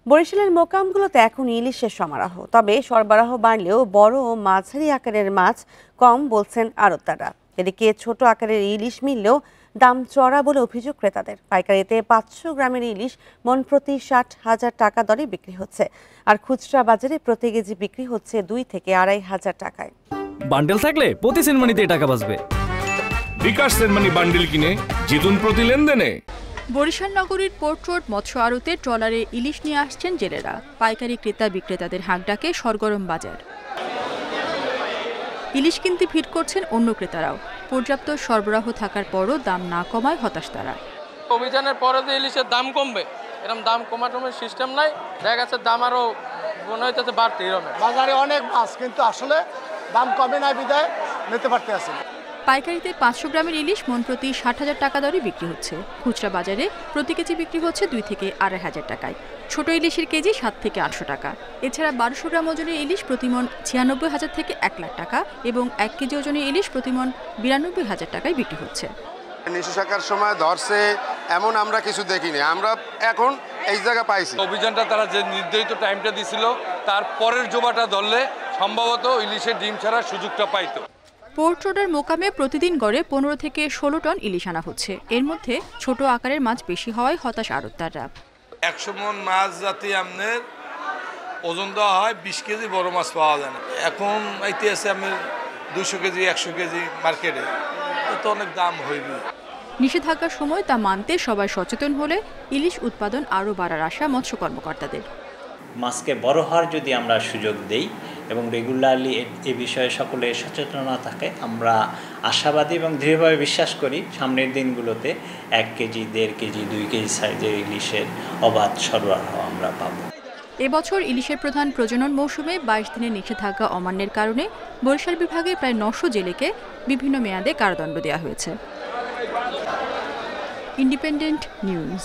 বরিশালের মোকামগুলোতে এখন ইলিশের সমারোহ, তবে সরবরাহ বাড়লেও বড় ও মাঝারি আকারের মাছ কম বলছেন আড়তদাররা। এদিকে ছোট আকারের ইলিশ মিললেও দাম চড়া বলে অভিযোগ ক্রেতাদের। পাইকারিতে 500 গ্রামের ইলিশ মন প্রতি 60,000 টাকা দরে বিক্রি হচ্ছে, আর খুচরা বাজারে প্রতি কেজি বিক্রি হচ্ছে 2 থেকে 2,500 টাকায়। বান্ডেল থাকলে প্রতি সেনমানিতে টাকা বাঁচবে। বিকাশ সেনমানি বান্ডেল কিনে জিতুন প্রতি লেনদেনে। বরিশাল নগরীর পোর্ট রোড মৎস্য আড়তে ট্রলারে ইলিশ নিয়ে আসছেন জেলেরা। পাইকারি ক্রেতা বিক্রেতাদের হাঁক ডাকে সরগরম বাজার। ইলিশ কিনতে ভিড় করছেন অন্য ক্রেতারাও। পর্যাপ্ত সরবরাহ থাকার পরও দাম না কমায় হতাশ তারা। অভিযানের পরে যে ইলিশের দাম কমবে, এরকম দাম কমানোর সিস্টেম নাই। দেখা যাচ্ছে দাম আরো মনে হইতেছে বাড়তি। বাজারে অনেক মাছ, কিন্তু আসলে দাম কমে নাই বিদায় নিতে পারতে আসে। পাইকারিতে 500 গ্রামের ইলিশ মন প্রতি 60,000 টাকা দরে বিক্রি হচ্ছে। খুচরা বাজারে প্রতি কেজি বিক্রি হচ্ছে 2 থেকে 2,500 টাকায়। ছোট ইলিশের কেজি 7 থেকে 800 টাকা। এছাড়া 1200 গ্রাম ওজনের ইলিশ প্রতিমন 96,000 থেকে 1 লাখ টাকা এবং 1 কেজি ওজনের ইলিশ প্রতিমন 92,000 টাকায় বিক্রি হচ্ছে। নিশু শাখার সময় ধরছে এমন আমরা কিছু দেখিনি, আমরা এখন এই জায়গা পাইছি। অভিযানটা তারা যে নির্ধারিত টাইমটা দিছিল, তার পরের জোবাটা ধরলে সম্ভবত ইলিশের ডিম ছাড়ার সুযোগটা পাইতো। পোর্ট রোডের মোকামে প্রতিদিন গড়ে 15 থেকে 16 টন ইলিশ আনা হচ্ছে। এর মধ্যে ছোট আকারের মাছ বেশি হওয়ায় হতাশ আড়তদাররা। 100 মন মাছ জাতি আপনার ওজন দেওয়া হয়, 20 কেজি বড় মাছ পাওয়া যায় না। এখন আইতে আছে আপনার 200 কেজি 100 কেজি মার্কেটে, তো অনেক দাম হইবে। নিষেধাজ্ঞার সময় তা মানতে সবাই সচেতন হলে ইলিশ উৎপাদন আরও বাড়ার আশা মৎস্য কর্মকর্তাদের। মাছকে বড় হওয়ার যদি আমরা সুযোগ দেই এবং রেগুলারলি এ বিষয়ে সকলে সচেতনতা থাকে, আমরা আশাবাদী এবং দৃঢ়ভাবে বিশ্বাস করি সামনের দিনগুলোতে 1 কেজি 1.5 কেজি 2 কেজি সাইজের ইলিশের অবাধ সরবরাহ আমরা পাব। এবছর ইলিশের প্রধান প্রজনন মৌসুমে 22 দিনের নিষেধাজ্ঞা অমান্যের কারণে বরিশাল বিভাগে প্রায় 900 জেলেকে বিভিন্ন মেয়াদে কারাদণ্ড দেওয়া হয়েছে। Independent news.